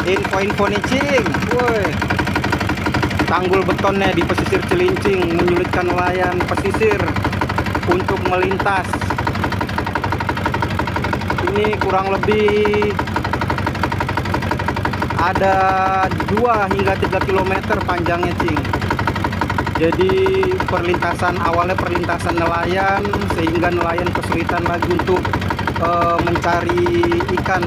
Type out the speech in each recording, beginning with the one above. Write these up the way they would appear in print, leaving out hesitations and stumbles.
Info-info nih Cing, woi. Tanggul betonnya di pesisir Cilincing menyulitkan nelayan pesisir untuk melintas. Ini kurang lebih ada 2 hingga 3 km panjangnya Cing. Jadi awalnya perlintasan nelayan, sehingga nelayan kesulitan lagi untuk mencari ikan.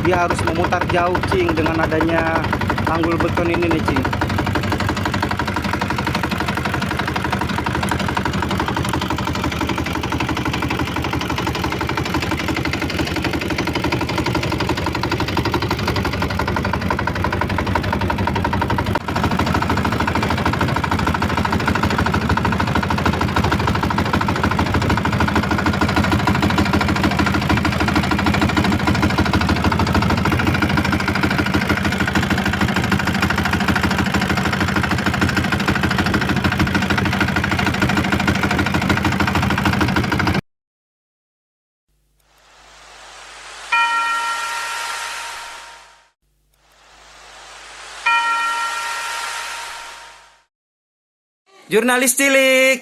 Dia harus memutar jauh Cing dengan adanya tanggul beton ini nih Cing. Jurnalis cilik.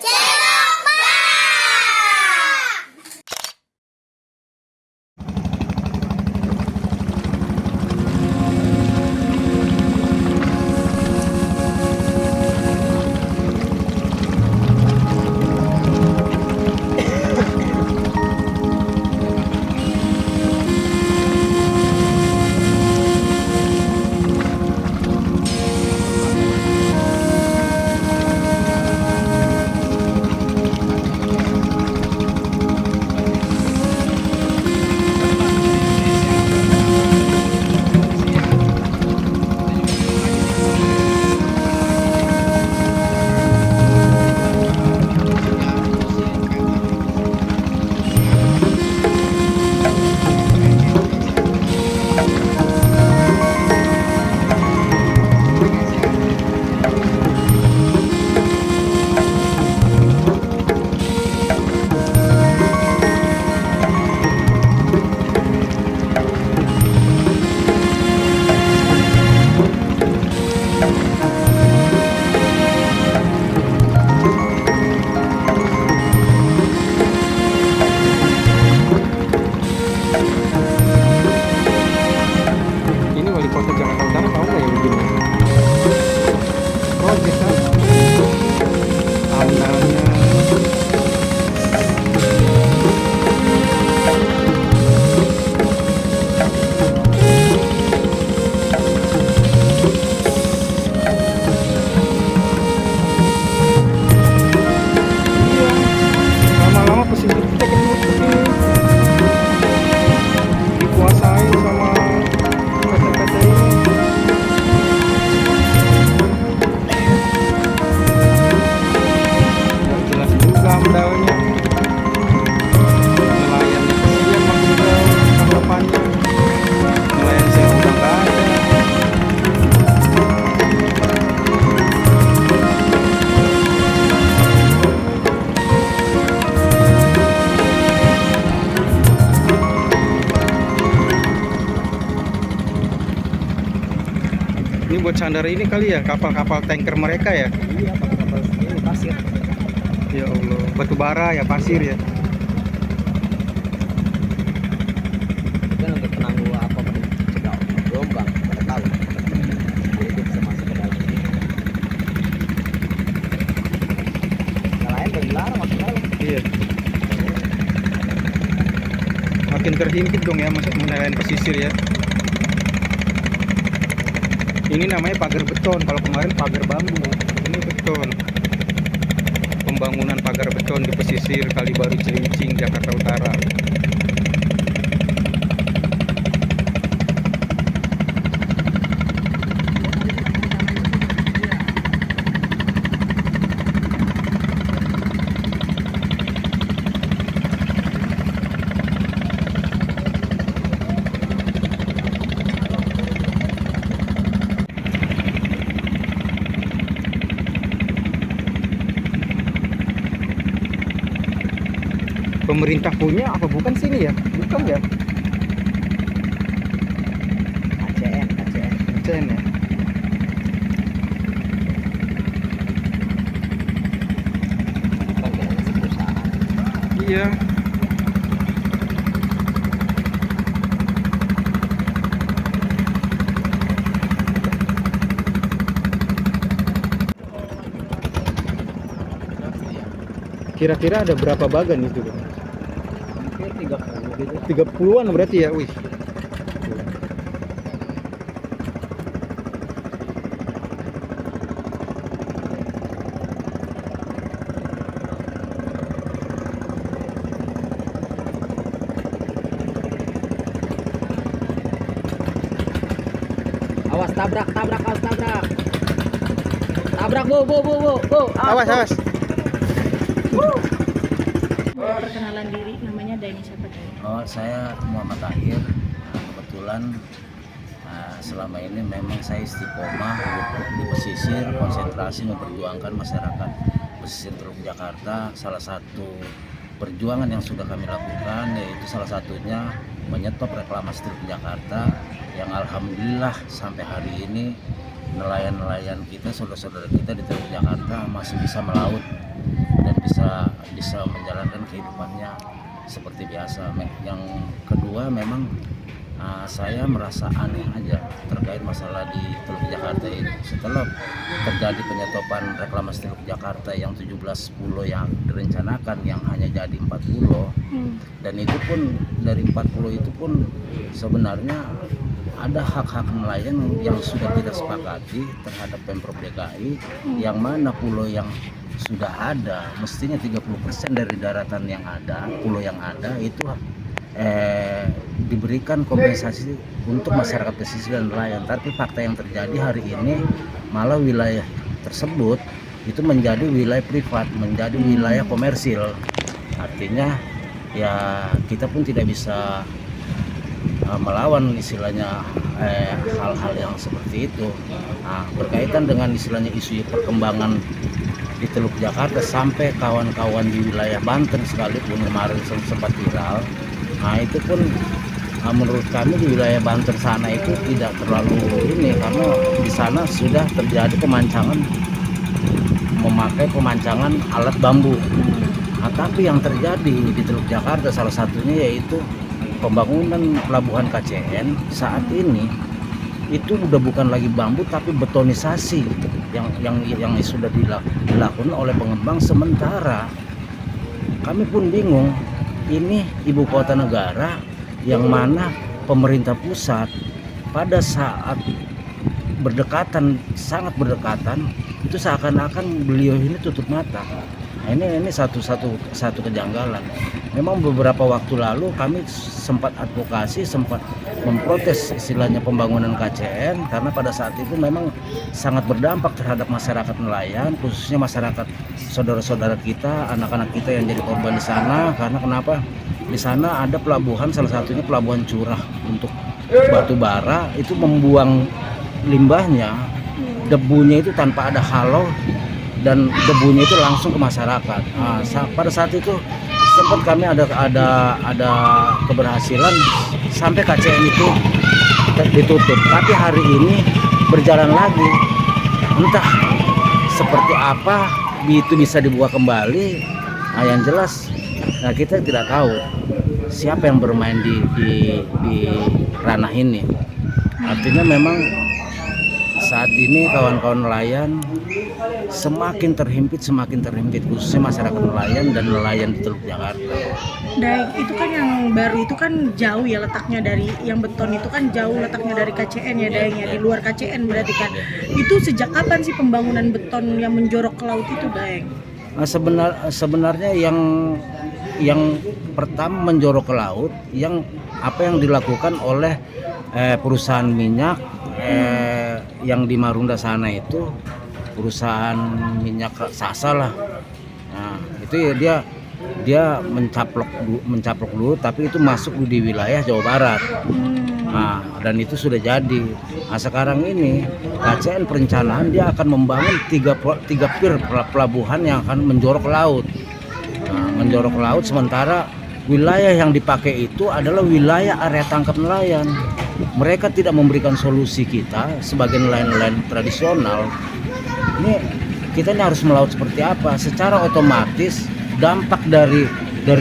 Ini buat sandar ini kali ya, kapal-kapal tanker mereka ya? Iya, kapal-kapal ini pasir. Ya Allah, batu bara ya, pasir ya? Kan untuk penangguh apa mencegah gelombang pada laut. Jadi dia bisa masuk ke dalam. Nelayan dilarang masuk dalam. Iya. Makin terhimpit dong ya masuk nelayan pesisir ya. Ini namanya pagar beton, kalau kemarin pagar bambu. Ini beton. Pembangunan pagar beton di pesisir Kalibaru Cilincing, Jakarta Utara. Pemerintah punya apa bukan sini ya? Bukan ya? ACN. KCN ya. Kan kita masih perusahaan. Iya. Kira-kira ada berapa bagan itu? Hampir 30 gitu. 30-an berarti ya, wih. Awas tabrak, awas tabrak. Tabrak, bu. Awas, awas. Perkenalan diri, namanya Daini siapa tuh? Oh, saya Muhammad Tahir. Kebetulan selama ini memang saya istiqomah di pesisir, konsentrasi memperjuangkan masyarakat pesisir Teluk Jakarta. Salah satu perjuangan yang sudah kami lakukan yaitu salah satunya menyetop reklamasi Teluk Jakarta, yang alhamdulillah sampai hari ini nelayan-nelayan kita, saudara-saudara kita di Teluk Jakarta masih bisa melaut dan bisa menjalankan kehidupannya seperti biasa. Yang kedua, memang saya merasa aneh aja terkait masalah di Teluk Jakarta ini. Setelah terjadi penyetopan reklamasi Teluk Jakarta yang 17 pulau yang direncanakan yang hanya jadi 4 pulau, dan itu pun dari 4 pulau itu pun sebenarnya ada hak-hak nelayan yang sudah kita sepakati terhadap Pemprov DKI, yang mana pulau yang sudah ada mestinya 30% dari daratan yang ada, pulau yang ada itu diberikan kompensasi untuk masyarakat pesisir dan nelayan. Tapi fakta yang terjadi hari ini malah wilayah tersebut itu menjadi wilayah privat, menjadi wilayah komersil. Artinya ya kita pun tidak bisa melawan istilahnya hal-hal yang seperti itu. Berkaitan dengan istilahnya isu perkembangan di Teluk Jakarta sampai kawan-kawan di wilayah Banten sekalipun kemarin sempat viral. Itu pun menurut kami di wilayah Banten sana itu tidak terlalu ini, karena di sana sudah terjadi pemancangan, memakai pemancangan alat bambu. Tapi yang terjadi di Teluk Jakarta salah satunya yaitu pembangunan pelabuhan KCN saat ini itu udah bukan lagi bambu tapi betonisasi yang sudah dilakukan oleh pengembang. Sementara kami pun bingung, ini ibu kota negara yang mana pemerintah pusat pada saat sangat berdekatan itu seakan-akan beliau ini tutup mata. Ini satu kejanggalan. Memang beberapa waktu lalu kami sempat advokasi, sempat memprotes istilahnya pembangunan KCN, karena pada saat itu memang sangat berdampak terhadap masyarakat nelayan, khususnya masyarakat saudara-saudara kita, anak-anak kita yang jadi korban di sana. Karena kenapa? Di sana ada pelabuhan, salah satunya pelabuhan Curah untuk batu bara, itu membuang limbahnya, debunya itu tanpa ada halau, dan debunya itu langsung ke masyarakat. Pada saat itu sempat kami ada keberhasilan sampai KCN itu ditutup. Tapi hari ini berjalan lagi, entah seperti apa itu bisa dibuka kembali. Yang jelas kita tidak tahu siapa yang bermain di ranah ini. Artinya memang saat ini kawan-kawan nelayan semakin terhimpit, khususnya masyarakat nelayan dan nelayan di Teluk Jakarta. Daeng, itu kan yang baru itu kan jauh ya letaknya dari yang beton itu kan jauh letaknya dari KCN ya Daeng ya, di luar KCN berarti kan. Itu sejak kapan sih pembangunan beton yang menjorok ke laut itu Daeng? Sebenarnya yang pertama menjorok ke laut, yang dilakukan oleh perusahaan minyak yang di Marunda sana itu, perusahaan minyak Sasa lah. Itu ya dia mencaplok dulu, tapi itu masuk di wilayah Jawa Barat. Dan itu sudah jadi. Sekarang ini KCN perencanaan dia akan membangun tiga pier pelabuhan yang akan menjorok ke laut. Menjorok ke laut, sementara wilayah yang dipakai itu adalah wilayah area tangkap nelayan. mereka tidak memberikan solusi kita sebagai nelayan-nelayan tradisional. Ini kita ini harus melaut seperti apa? Secara otomatis dampak dari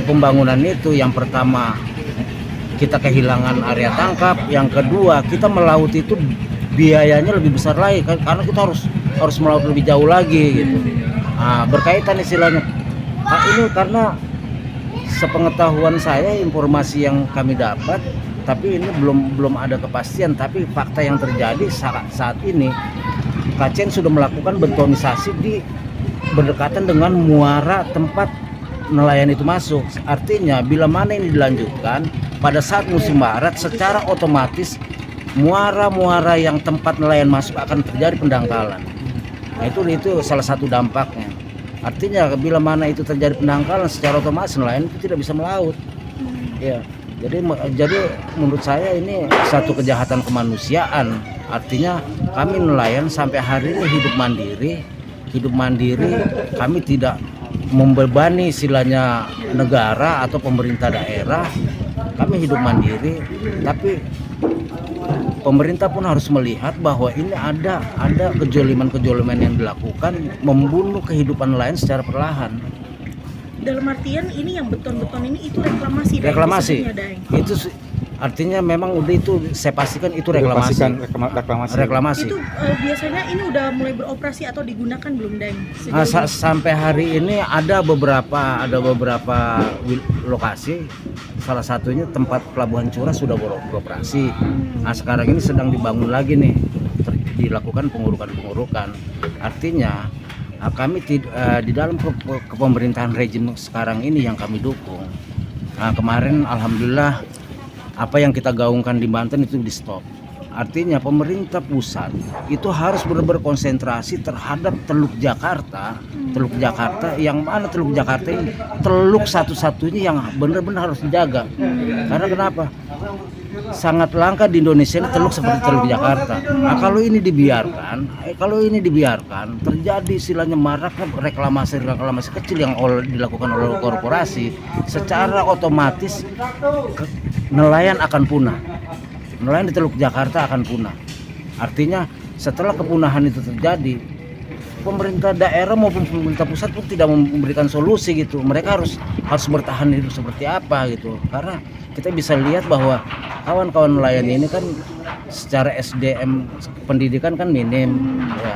pembangunan itu, yang pertama kita kehilangan area tangkap, yang kedua kita melaut itu biayanya lebih besar lagi karena kita harus melaut lebih jauh lagi gitu. Nah, berkaitan istilahnya. Nah, ini karena sepengetahuan saya, informasi yang kami dapat, tapi ini belum ada kepastian, tapi fakta yang terjadi saat ini KCN sudah melakukan betonisasi di berdekatan dengan muara tempat nelayan itu masuk. Artinya bila mana ini dilanjutkan pada saat musim barat, secara otomatis muara-muara yang tempat nelayan masuk akan terjadi pendangkalan. Nah, itu salah satu dampaknya. Artinya bila mana itu terjadi pendangkalan, secara otomatis nelayan itu tidak bisa melaut. Ya, jadi menurut saya ini satu kejahatan kemanusiaan. Artinya kami nelayan sampai hari ini hidup mandiri, kami tidak membebani istilahnya negara atau pemerintah daerah. Kami hidup mandiri, tapi pemerintah pun harus melihat bahwa ini ada kejoliman yang dilakukan, membunuh kehidupan nelayan secara perlahan. Dalam artian ini yang beton-beton ini itu reklamasi. Reklamasi. Itu artinya memang udah, itu saya pastikan itu reklamasi. Reklamasi. Itu biasanya ini udah mulai beroperasi atau digunakan belum, Daeng? Sampai hari ini ada beberapa lokasi. Salah satunya tempat pelabuhan Curah sudah beroperasi. Nah, sekarang ini sedang dibangun lagi nih, dilakukan pengurukan. Artinya kami di dalam kepemerintahan rejim sekarang ini yang kami dukung. Nah, kemarin alhamdulillah apa yang kita gaungkan di Banten itu di stop. Artinya pemerintah pusat itu harus benar-benar konsentrasi terhadap Teluk Jakarta. Teluk Jakarta, yang mana Teluk Jakarta ini teluk satu-satunya yang benar-benar harus dijaga. Karena kenapa? Sangat langka di Indonesia ini teluk seperti Teluk Jakarta. Nah, kalau ini dibiarkan terjadi istilahnya maraknya reklamasi kecil yang dilakukan oleh korporasi, secara otomatis nelayan akan punah. Nelayan di Teluk Jakarta akan punah. Artinya setelah kepunahan itu terjadi, pemerintah daerah maupun pemerintah pusat pun tidak memberikan solusi gitu. Mereka harus bertahan hidup seperti apa gitu. Karena kita bisa lihat bahwa kawan-kawan nelayan ini kan secara SDM pendidikan kan minim ya.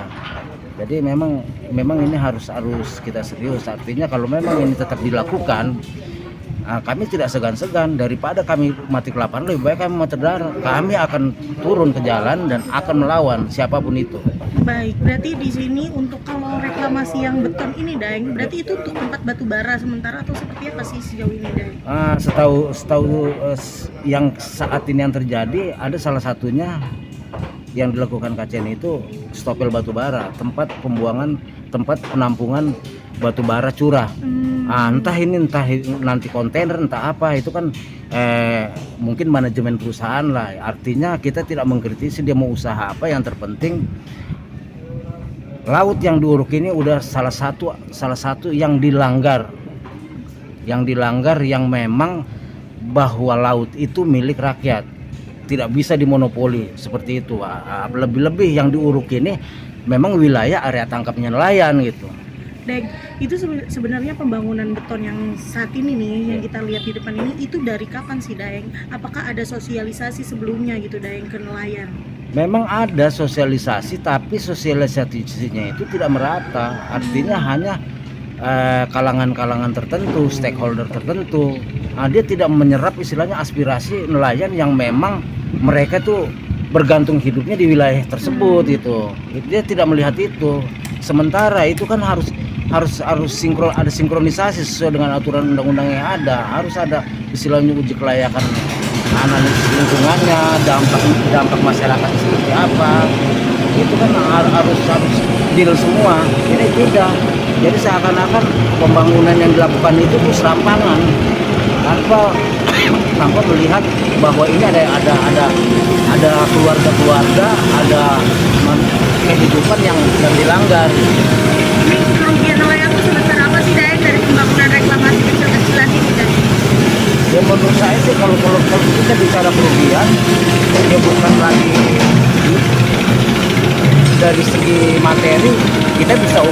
Jadi memang ini harus kita serius. Artinya kalau memang ini tetap dilakukan, kami tidak segan-segan, daripada kami mati kelaparan, lebih baik kami mati darat. Kami akan turun ke jalan dan akan melawan siapapun itu. Baik, berarti di sini untuk kalau reklamasi yang beton ini, Daeng, berarti itu untuk tempat batu bara sementara atau seperti apa sih sejauh ini, Daeng? Setahu yang saat ini yang terjadi, ada salah satunya yang dilakukan KCN itu stopel batu bara, tempat penampungan batu bara curah. Entah nanti kontainer, entah apa, itu kan mungkin manajemen perusahaan lah. Artinya kita tidak mengkritisi dia mau usaha apa, yang terpenting laut yang diuruk ini udah salah satu yang dilanggar, yang memang bahwa laut itu milik rakyat, tidak bisa dimonopoli seperti itu. Lebih-lebih yang diuruk ini memang wilayah area tangkapnya nelayan gitu. Daeng, itu sebenarnya pembangunan beton yang saat ini nih yang kita lihat di depan ini itu dari kapan sih, Daeng? Apakah ada sosialisasi sebelumnya gitu, Daeng, ke nelayan? Memang ada sosialisasi, tapi sosialisasinya itu tidak merata. Artinya hanya kalangan-kalangan tertentu, stakeholder tertentu. Dia tidak menyerap istilahnya aspirasi nelayan yang memang mereka tuh bergantung hidupnya di wilayah tersebut itu. Dia tidak melihat itu. Sementara itu kan harus ada sinkronisasi sesuai dengan aturan undang-undang yang ada. Harus ada istilahnya uji kelayakan, analisis lingkungannya, dampak masyarakat seperti apa. Itu kan harus deal semua. Ini tidak. Jadi seakan-akan pembangunan yang dilakukan itu serampangan tanpa melihat bahwa ini ada keluarga, ada kehidupan yang dilanggar. Kerugian nelayan itu sebesar apa sih, Daeng, dari pembangunan reklamasi kecil-kecilan ini, Daeng? Ya menurut saya sih kalau kita bicara kerugian, ya bukan lagi dari segi materi, kita bisa